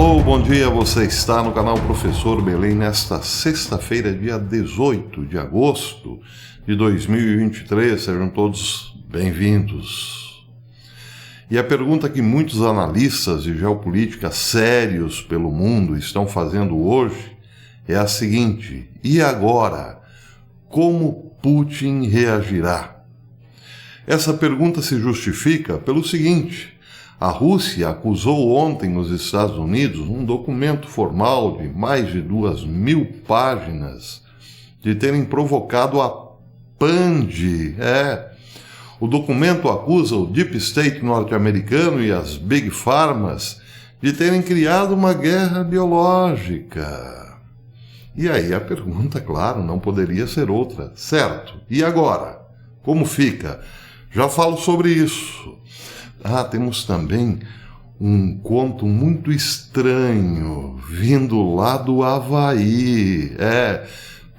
Alô, bom dia, você está no canal Professor Belém nesta sexta-feira, dia 18 de agosto de 2023. Sejam todos bem-vindos. E a pergunta que muitos analistas de geopolítica sérios pelo mundo estão fazendo hoje é a seguinte: e agora? Como Putin reagirá? Essa pergunta se justifica pelo seguinte: a Rússia acusou ontem os Estados Unidos, um documento formal de mais de 2.000 páginas, de terem provocado a Pand. O documento acusa o Deep State norte-americano e as Big Pharmas de terem criado uma guerra biológica. E aí a pergunta, claro, não poderia ser outra, certo? E agora? Como fica? Já falo sobre isso. Temos também um conto muito estranho vindo lá do Havaí.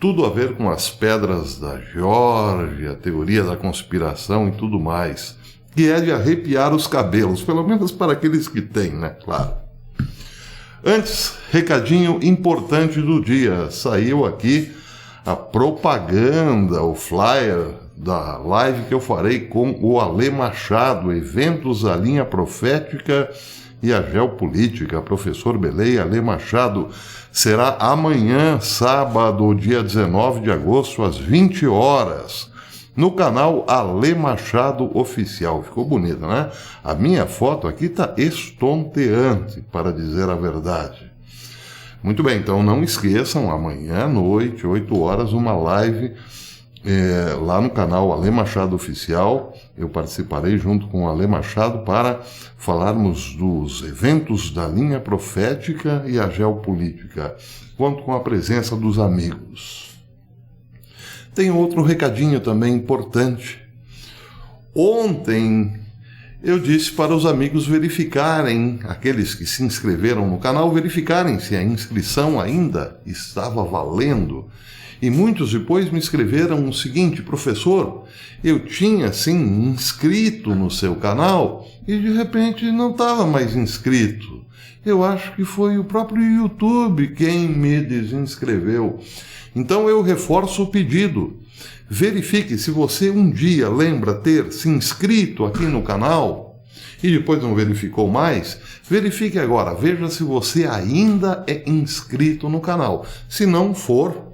Tudo a ver com as pedras da Geórgia, a teoria da conspiração e tudo mais, que é de arrepiar os cabelos, pelo menos para aqueles que têm, né? Claro. Antes, recadinho importante do dia. Saiu aqui a propaganda, o flyer da live que eu farei com o Alê Machado, Eventos da Linha Profética e a Geopolítica, professor Belém, Alê Machado. Será amanhã, sábado, dia 19 de agosto, às 20 horas, no canal Alê Machado Oficial. Ficou bonito, né? A minha foto aqui está estonteante, para dizer a verdade. Muito bem, então não esqueçam, amanhã à noite, 8 horas, uma live lá no canal Alê Machado Oficial. Eu participarei junto com o Alê Machado para falarmos dos eventos da linha profética e a geopolítica, conto com a presença dos amigos. Tem outro recadinho também importante. Ontem eu disse para os amigos verificarem, aqueles que se inscreveram no canal, verificarem se a inscrição ainda estava valendo. E muitos depois me escreveram o seguinte: professor, eu tinha sim inscrito no seu canal e de repente não estava mais inscrito. Eu acho que foi o próprio YouTube quem me desinscreveu. Então eu reforço o pedido. Verifique se você um dia lembra ter se inscrito aqui no canal e depois não verificou mais. Verifique agora, veja se você ainda é inscrito no canal. Se não for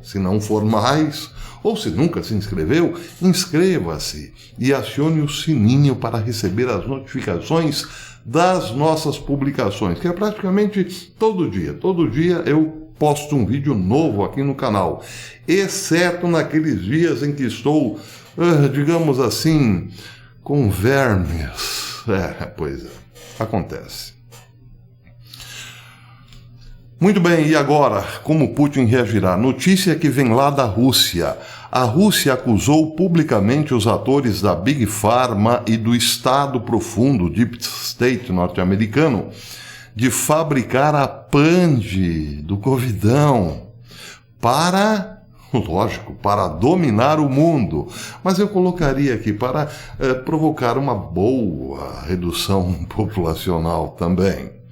mais, ou se nunca se inscreveu, inscreva-se e acione o sininho para receber as notificações das nossas publicações, que é praticamente todo dia. Todo dia eu posto um vídeo novo aqui no canal, exceto naqueles dias em que estou, digamos assim, com vermes. Pois é, acontece. Muito bem, e agora, como Putin reagirá? Notícia que vem lá da Rússia. A Rússia acusou publicamente os atores da Big Pharma e do Estado Profundo, Deep State norte-americano, de fabricar a Pand do Covidão para dominar o mundo. Mas eu colocaria aqui para provocar uma boa redução populacional também.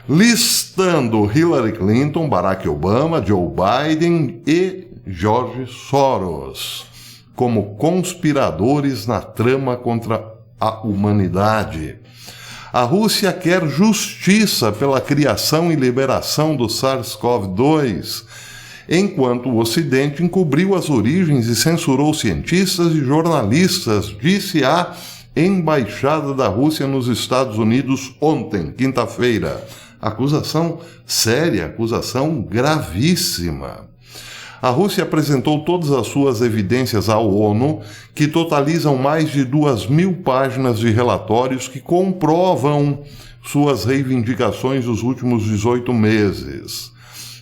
Listando Hillary Clinton, Barack Obama, Joe Biden e George Soros como conspiradores na trama contra a humanidade. A Rússia quer justiça pela criação e liberação do SARS-CoV-2, enquanto o Ocidente encobriu as origens e censurou cientistas e jornalistas, disse a Embaixada da Rússia nos Estados Unidos ontem, quinta-feira. Acusação séria, acusação gravíssima. A Rússia apresentou todas as suas evidências à ONU, que totalizam mais de 2.000 páginas de relatórios que comprovam suas reivindicações dos últimos 18 meses.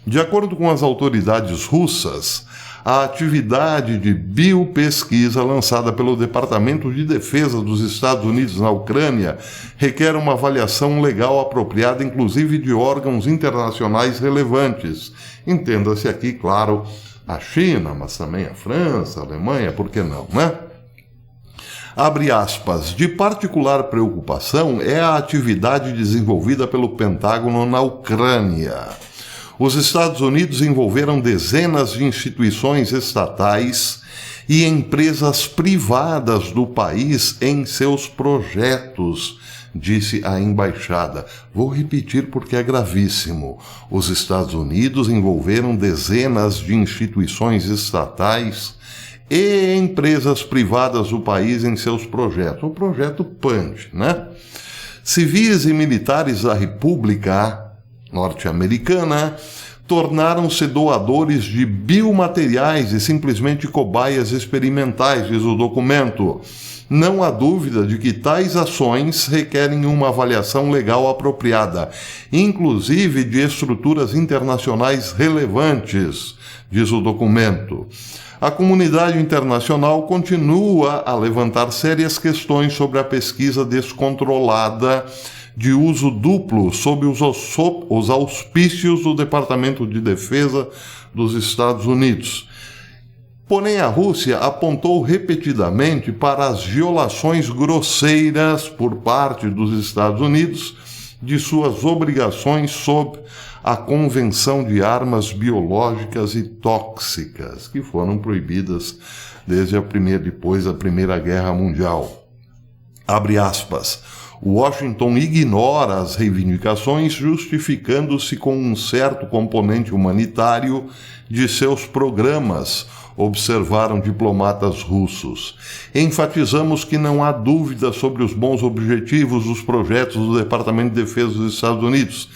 De acordo com as autoridades russas, a atividade de biopesquisa lançada pelo Departamento de Defesa dos Estados Unidos na Ucrânia requer uma avaliação legal apropriada, inclusive de órgãos internacionais relevantes. Entenda-se aqui, claro, a China, mas também a França, a Alemanha, por que não, né? Abre aspas, de particular preocupação é a atividade desenvolvida pelo Pentágono na Ucrânia. Os Estados Unidos envolveram dezenas de instituições estatais e empresas privadas do país em seus projetos, disse a embaixada. Vou repetir porque é gravíssimo. Os Estados Unidos envolveram dezenas de instituições estatais e empresas privadas do país em seus projetos. O projeto PUNCH, né? Civis e militares da República norte-americana tornaram-se doadores de biomateriais e simplesmente cobaias experimentais, diz o documento. Não há dúvida de que tais ações requerem uma avaliação legal apropriada, inclusive de estruturas internacionais relevantes, diz o documento. A comunidade internacional continua a levantar sérias questões sobre a pesquisa descontrolada de uso duplo sob os auspícios do Departamento de Defesa dos Estados Unidos. Porém, a Rússia apontou repetidamente para as violações grosseiras por parte dos Estados Unidos de suas obrigações sob a Convenção de Armas Biológicas e Tóxicas, que foram proibidas depois da Primeira Guerra Mundial. Abre aspas. Washington ignora as reivindicações, justificando-se com um certo componente humanitário de seus programas, observaram diplomatas russos. Enfatizamos que não há dúvida sobre os bons objetivos dos projetos do Departamento de Defesa dos Estados Unidos.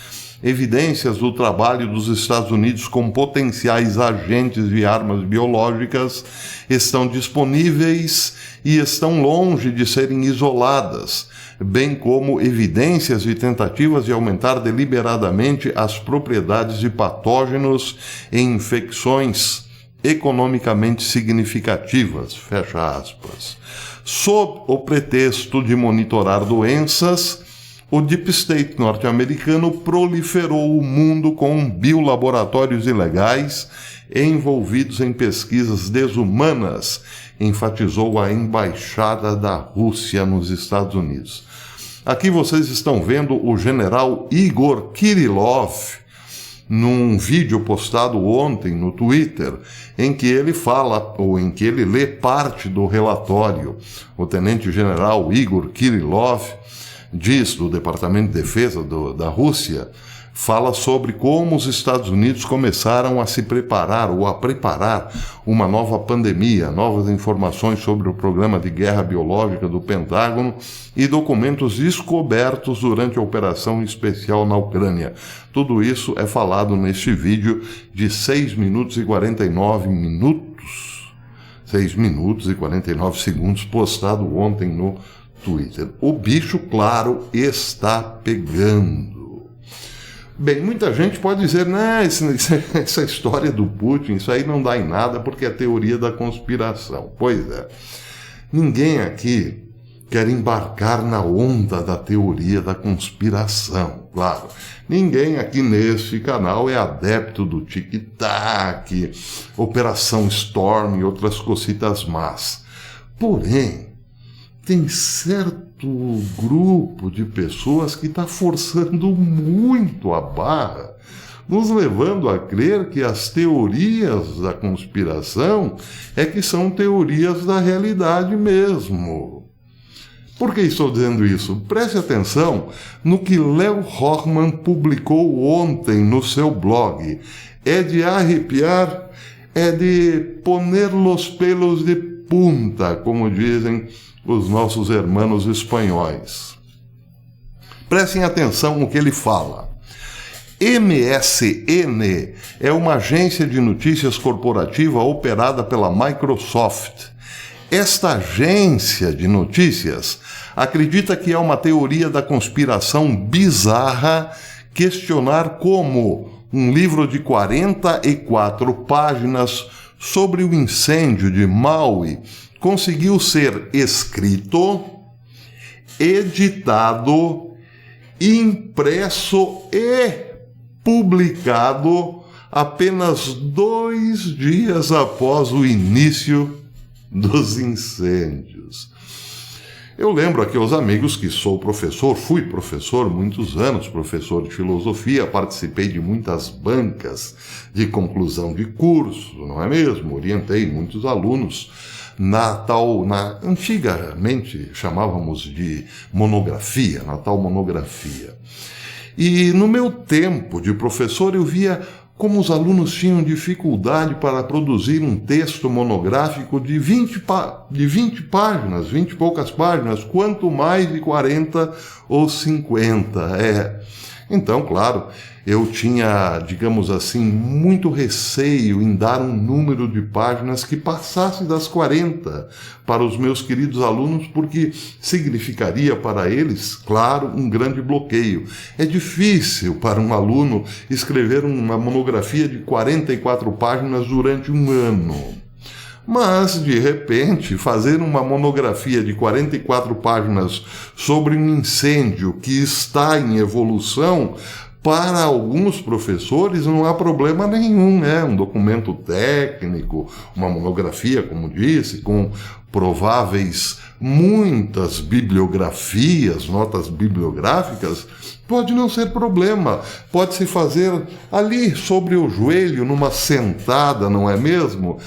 Evidências do trabalho dos Estados Unidos com potenciais agentes de armas biológicas estão disponíveis e estão longe de serem isoladas, bem como evidências de tentativas de aumentar deliberadamente as propriedades de patógenos em infecções economicamente significativas, fecha aspas. Sob o pretexto de monitorar doenças, o Deep State norte-americano proliferou o mundo com biolaboratórios ilegais envolvidos em pesquisas desumanas, enfatizou a embaixada da Rússia nos Estados Unidos. Aqui vocês estão vendo o general Igor Kirillov, num vídeo postado ontem no Twitter, em que ele fala, ou em que ele lê parte do relatório. O tenente-general Igor Kirillov diz, do Departamento de Defesa da Rússia, fala sobre como os Estados Unidos começaram a se preparar ou a preparar uma nova pandemia, novas informações sobre o programa de guerra biológica do Pentágono e documentos descobertos durante a operação especial na Ucrânia. Tudo isso é falado neste vídeo de 6 minutos e 49 segundos, postado ontem no Twitter. O bicho, claro, está pegando. Bem, muita gente pode dizer, essa história do Putin, isso aí não dá em nada porque é teoria da conspiração. Pois é, ninguém aqui quer embarcar na onda da teoria da conspiração, claro. Ninguém aqui neste canal é adepto do tic-tac, Operação Storm e outras cositas más. Porém, tem certo grupo de pessoas que está forçando muito a barra, nos levando a crer que as teorias da conspiração é que são teorias da realidade mesmo. Por que estou dizendo isso? Preste atenção no que Léo Hochmann publicou ontem no seu blog. É de arrepiar, é de poner los pelos de punta, como dizem os nossos hermanos espanhóis. Prestem atenção no que ele fala. MSN é uma agência de notícias corporativa operada pela Microsoft. Esta agência de notícias acredita que é uma teoria da conspiração bizarra questionar como um livro de 44 páginas sobre o incêndio de Maui conseguiu ser escrito, editado, impresso e publicado apenas 2 dias após o início dos incêndios. Eu lembro aqui aos amigos que sou professor, fui professor muitos anos, professor de filosofia, participei de muitas bancas de conclusão de curso, não é mesmo? Orientei muitos alunos antigamente chamávamos de monografia, na tal monografia. E no meu tempo de professor eu via como os alunos tinham dificuldade para produzir um texto monográfico de 20 páginas, 20 e poucas páginas, quanto mais de 40 ou 50. Então, claro, eu tinha, digamos assim, muito receio em dar um número de páginas que passasse das 40 para os meus queridos alunos, porque significaria para eles, claro, um grande bloqueio. É difícil para um aluno escrever uma monografia de 44 páginas durante um ano. Mas, de repente, fazer uma monografia de 44 páginas sobre um incêndio que está em evolução, para alguns professores não há problema nenhum, né? Um documento técnico, uma monografia, como disse, com prováveis muitas bibliografias, notas bibliográficas, pode não ser problema. Pode-se fazer ali sobre o joelho, numa sentada, não é mesmo?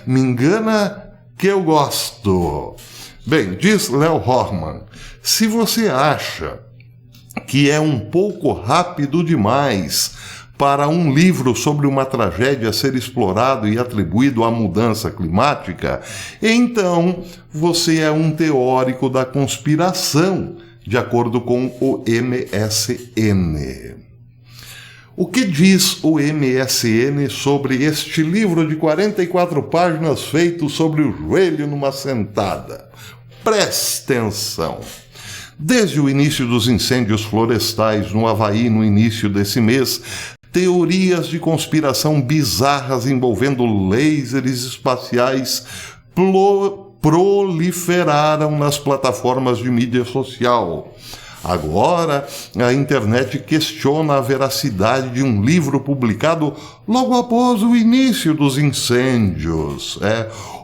Me engana que eu gosto. Bem, diz Léo Horman, se você acha que é um pouco rápido demais para um livro sobre uma tragédia ser explorado e atribuído à mudança climática, então você é um teórico da conspiração, de acordo com o MSN. O que diz o MSN sobre este livro de 44 páginas feito sobre o joelho numa sentada? Preste atenção. Desde o início dos incêndios florestais no Havaí no início desse mês, teorias de conspiração bizarras envolvendo lasers espaciais proliferaram nas plataformas de mídia social. Agora, a internet questiona a veracidade de um livro publicado logo após o início dos incêndios.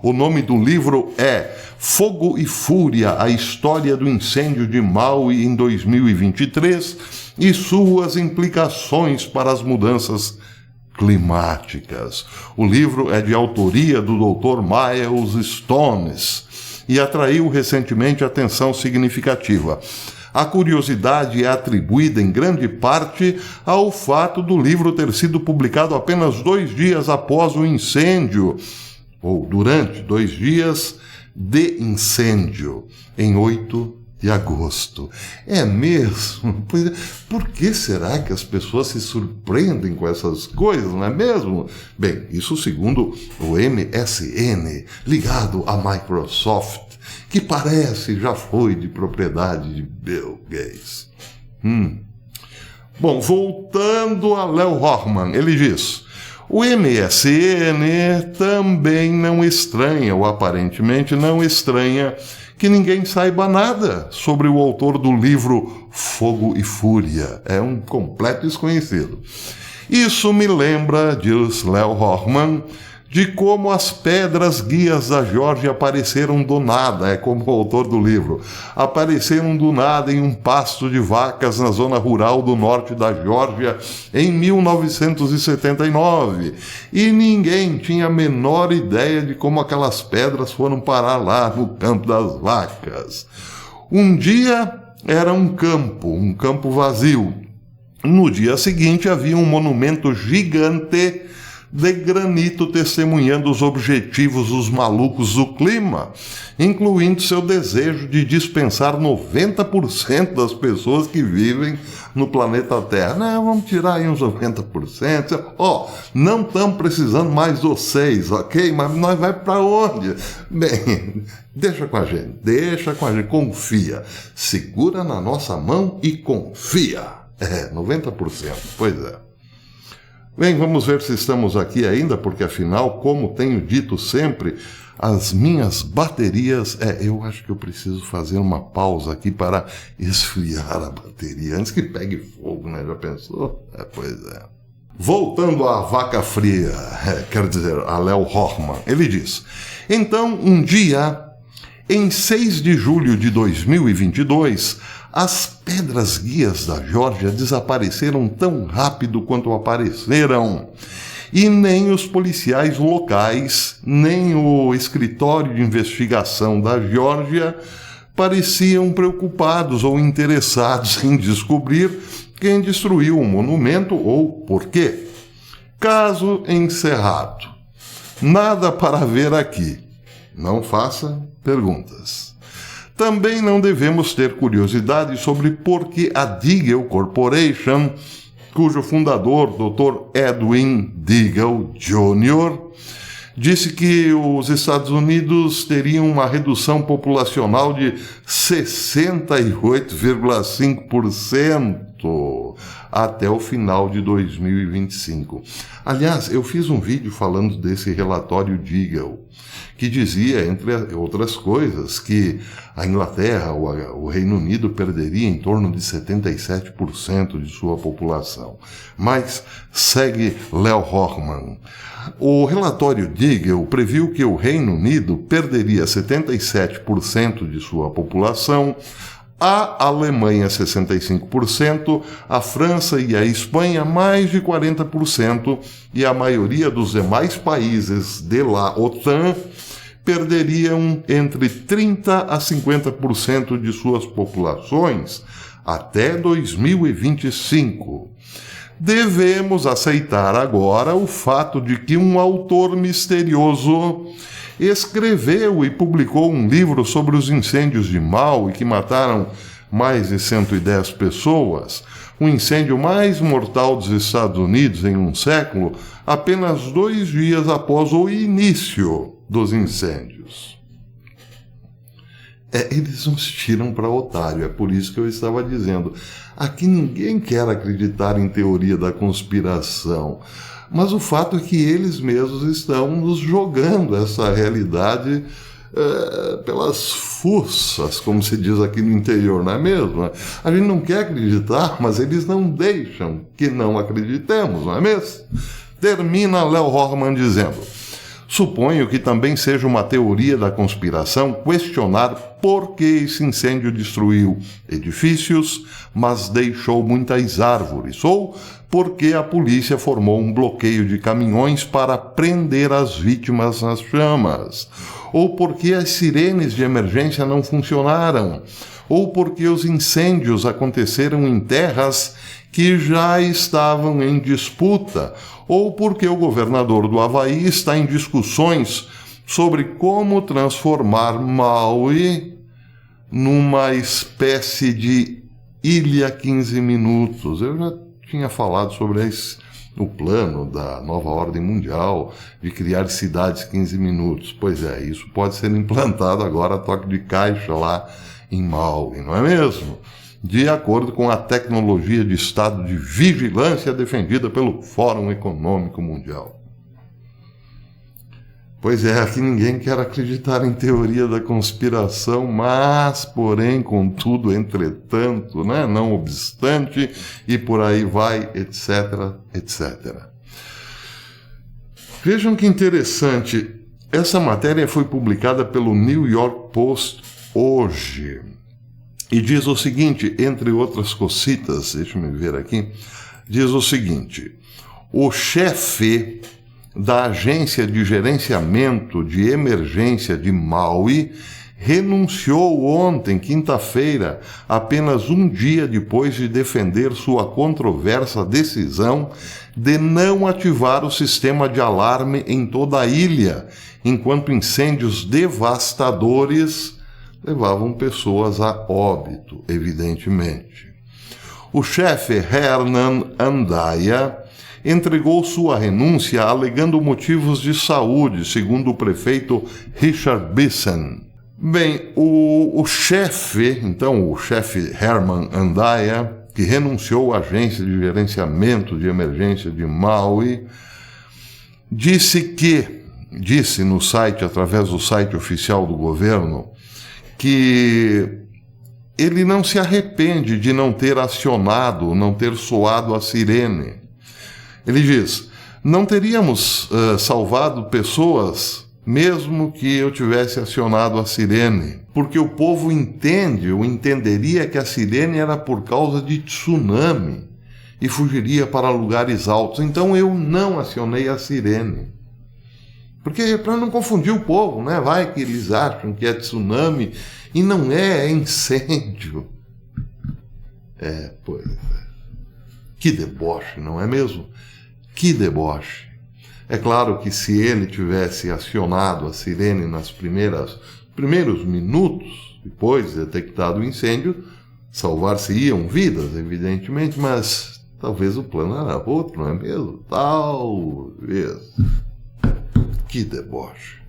O nome do livro é Fogo e Fúria, a história do incêndio de Maui em 2023 e suas implicações para as mudanças climáticas. O livro é de autoria do Dr. Miles Stones e atraiu recentemente atenção significativa. A curiosidade é atribuída em grande parte ao fato do livro ter sido publicado apenas 2 dias após o incêndio, ou durante 2 dias de incêndio, em 8 de agosto. É mesmo? Pois é. Por que será que as pessoas se surpreendem com essas coisas, não é mesmo? Bem, isso segundo o MSN, ligado à Microsoft, que parece já foi de propriedade de Bill Gates. Bom, voltando a Léo Horman, ele diz: o MSN também não estranha, ou aparentemente não estranha, que ninguém saiba nada sobre o autor do livro Fogo e Fúria. É um completo desconhecido. Isso me lembra, diz Léo Horman, de como as pedras guias da Geórgia apareceram do nada, como o autor do livro, apareceram do nada em um pasto de vacas na zona rural do norte da Geórgia em 1979. E ninguém tinha a menor ideia de como aquelas pedras foram parar lá no campo das vacas. Um dia era um campo vazio. No dia seguinte havia um monumento gigante de granito testemunhando os objetivos dos malucos do clima, incluindo seu desejo de dispensar 90% das pessoas que vivem no planeta Terra. Não, vamos tirar aí uns 90%. Não estamos precisando mais de vocês, ok? Mas nós vai para onde? Bem, deixa com a gente, confia. Segura na nossa mão e confia. 90%, pois é. Bem, vamos ver se estamos aqui ainda, porque afinal, como tenho dito sempre, as minhas baterias... eu acho que eu preciso fazer uma pausa aqui para esfriar a bateria, antes que pegue fogo, né? Já pensou? Pois é. Voltando à vaca fria, quer dizer, a Léo Horman, ele diz: então, um dia, Em 6 de julho de 2022, as pedras guias da Geórgia desapareceram tão rápido quanto apareceram. E nem os policiais locais, nem o escritório de investigação da Geórgia pareciam preocupados ou interessados em descobrir quem destruiu o monumento ou por quê. Caso encerrado. Nada para ver aqui. Não faça perguntas. Também não devemos ter curiosidade sobre por que a Deagle Corporation, cujo fundador, Dr. Edwin Deagle Jr., disse que os Estados Unidos teriam uma redução populacional de 68,5% até o final de 2025. Aliás, eu fiz um vídeo falando desse relatório Deagle, que dizia, entre outras coisas, que a Inglaterra, o Reino Unido, perderia em torno de 77% de sua população. Mas segue Léo Hochmann. O relatório Deagle previu que o Reino Unido perderia 77% de sua população, a Alemanha 65%, a França e a Espanha mais de 40% e a maioria dos demais países da OTAN perderiam entre 30% a 50% de suas populações até 2025. Devemos aceitar agora o fato de que um autor misterioso escreveu e publicou um livro sobre os incêndios de Maui que mataram mais de 110 pessoas, o incêndio mais mortal dos Estados Unidos em um século, apenas 2 dias após o início dos incêndios. Eles nos tiram para otário, é por isso que eu estava dizendo. Aqui ninguém quer acreditar em teoria da conspiração, mas o fato é que eles mesmos estão nos jogando essa realidade pelas fuças, como se diz aqui no interior, não é mesmo? A gente não quer acreditar, mas eles não deixam que não acreditemos, não é mesmo? Termina Léo Hochmann dizendo: suponho que também seja uma teoria da conspiração questionar por que esse incêndio destruiu edifícios, mas deixou muitas árvores, ou por que a polícia formou um bloqueio de caminhões para prender as vítimas nas chamas, ou por que as sirenes de emergência não funcionaram, ou por que os incêndios aconteceram em terras que já estavam em disputa, ou porque o governador do Havaí está em discussões sobre como transformar Maui numa espécie de Ilha 15 Minutos. Eu já tinha falado sobre o plano da nova ordem mundial de criar cidades 15 minutos. Pois é, isso pode ser implantado agora a toque de caixa lá em Maui, não é mesmo? De acordo com a tecnologia de estado de vigilância defendida pelo Fórum Econômico Mundial. Pois é, aqui ninguém quer acreditar em teoria da conspiração, mas, porém, contudo, entretanto, né, não obstante, e por aí vai, etc, etc. Vejam que interessante, essa matéria foi publicada pelo New York Post hoje. E diz o seguinte, entre outras cositas, deixa-me ver aqui, diz o seguinte: o chefe da Agência de Gerenciamento de Emergência de Maui renunciou ontem, quinta-feira, apenas um dia depois de defender sua controversa decisão de não ativar o sistema de alarme em toda a ilha, enquanto incêndios devastadores levavam pessoas a óbito, evidentemente. O chefe Hernan Andaya entregou sua renúncia alegando motivos de saúde, segundo o prefeito Richard Bisson. Bem, o chefe Herman Andaya, que renunciou à Agência de Gerenciamento de Emergência de Maui, disse no site, através do site oficial do governo, que ele não se arrepende de não ter acionado, não ter soado a sirene. Ele diz: não teríamos salvado pessoas mesmo que eu tivesse acionado a sirene, porque o povo entende ou entenderia que a sirene era por causa de tsunami e fugiria para lugares altos. Então eu não acionei a sirene. Porque para não confundir o povo, né? Vai que eles acham que é tsunami e não é incêndio. Pois é. Que deboche, não é mesmo? Que deboche. É claro que se ele tivesse acionado a sirene nos primeiros minutos, depois de detectado o incêndio, salvar-se-iam vidas, evidentemente, mas talvez o plano era outro, não é mesmo? Talvez. Que deboche.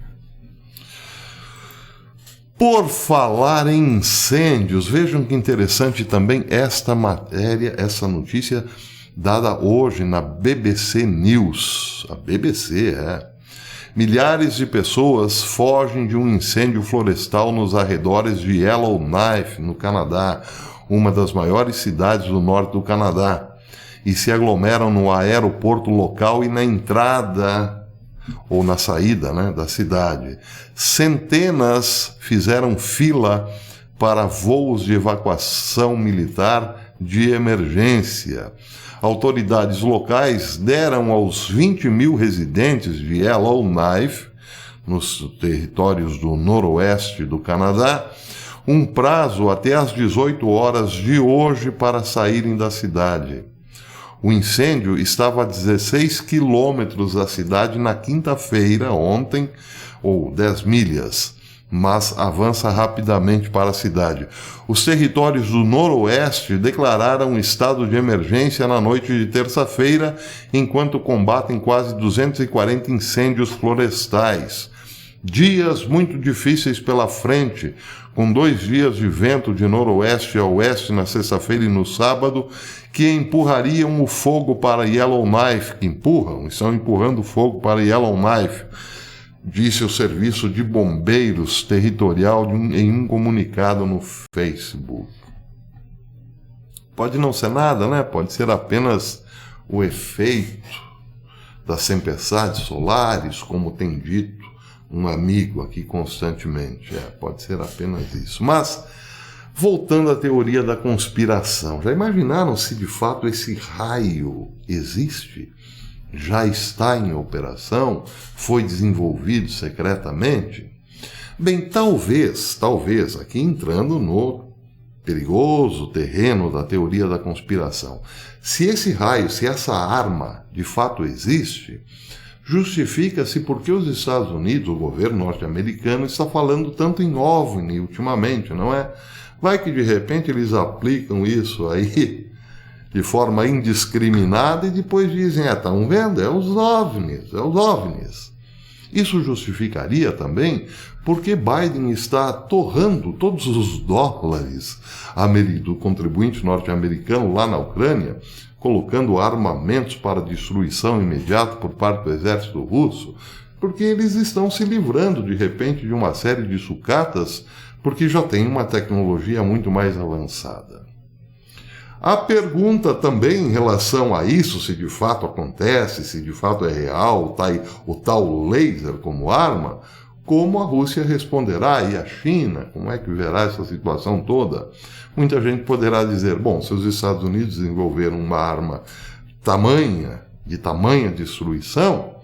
Por falar em incêndios, vejam que interessante também esta matéria, essa notícia dada hoje na BBC News. A BBC, Milhares de pessoas fogem de um incêndio florestal nos arredores de Yellowknife, no Canadá, uma das maiores cidades do norte do Canadá, e se aglomeram no aeroporto local e na entrada ou na saída, da cidade. Centenas fizeram fila para voos de evacuação militar de emergência. Autoridades locais deram aos 20 mil residentes de Yellowknife, nos territórios do noroeste do Canadá, um prazo até às 18 horas de hoje para saírem da cidade. O incêndio estava a 16 quilômetros da cidade na quinta-feira, ontem, ou 10 milhas, mas avança rapidamente para a cidade. Os territórios do noroeste declararam estado de emergência na noite de terça-feira, enquanto combatem quase 240 incêndios florestais. Dias muito difíceis pela frente, com 2 dias de vento de noroeste a oeste na sexta-feira e no sábado, que empurrariam o fogo para Yellowknife, estão empurrando o fogo para Yellowknife, disse o Serviço de Bombeiros Territorial em um comunicado no Facebook. Pode não ser nada, Pode ser apenas o efeito das tempestades solares, como tem dito um amigo aqui constantemente. Pode ser apenas isso. Mas, voltando à teoria da conspiração, já imaginaram se de fato esse raio existe? Já está em operação? Foi desenvolvido secretamente? Bem, talvez, aqui entrando no perigoso terreno da teoria da conspiração, se esse raio, se essa arma de fato existe, justifica-se porque os Estados Unidos, o governo norte-americano, está falando tanto em OVNI ultimamente, não é? Vai que de repente eles aplicam isso aí de forma indiscriminada e depois dizem, estão vendo? É os OVNIs. Isso justificaria também porque Biden está torrando todos os dólares do contribuinte norte-americano lá na Ucrânia, colocando armamentos para destruição imediata por parte do exército russo, porque eles estão se livrando, de repente, de uma série de sucatas, porque já tem uma tecnologia muito mais avançada. A pergunta também em relação a isso, se de fato acontece, se de fato é real o tal laser como arma, como a Rússia responderá e a China, como é que verá essa situação toda? Muita gente poderá dizer, bom, se os Estados Unidos desenvolveram uma arma de tamanha destruição,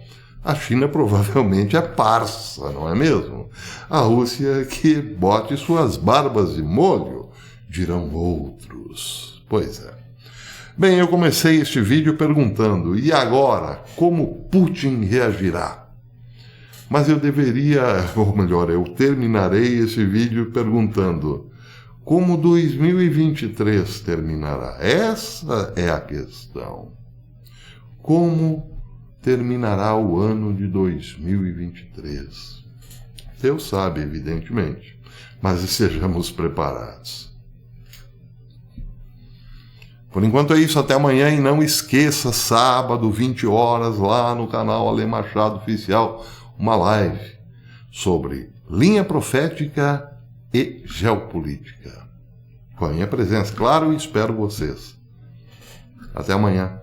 a China provavelmente é parça, não é mesmo? A Rússia que bote suas barbas de molho, dirão outros. Pois é. Bem, eu comecei este vídeo perguntando, e agora, como Putin reagirá? Mas eu eu terminarei esse vídeo perguntando, como 2023 terminará? Essa é a questão. Como terminará o ano de 2023? Deus sabe, evidentemente, mas estejamos preparados. Por enquanto é isso, até amanhã, e não esqueça, sábado, 20 horas, lá no canal Ale Machado Oficial, uma live sobre linha profética e geopolítica. Com a minha presença, claro, e espero vocês. Até amanhã.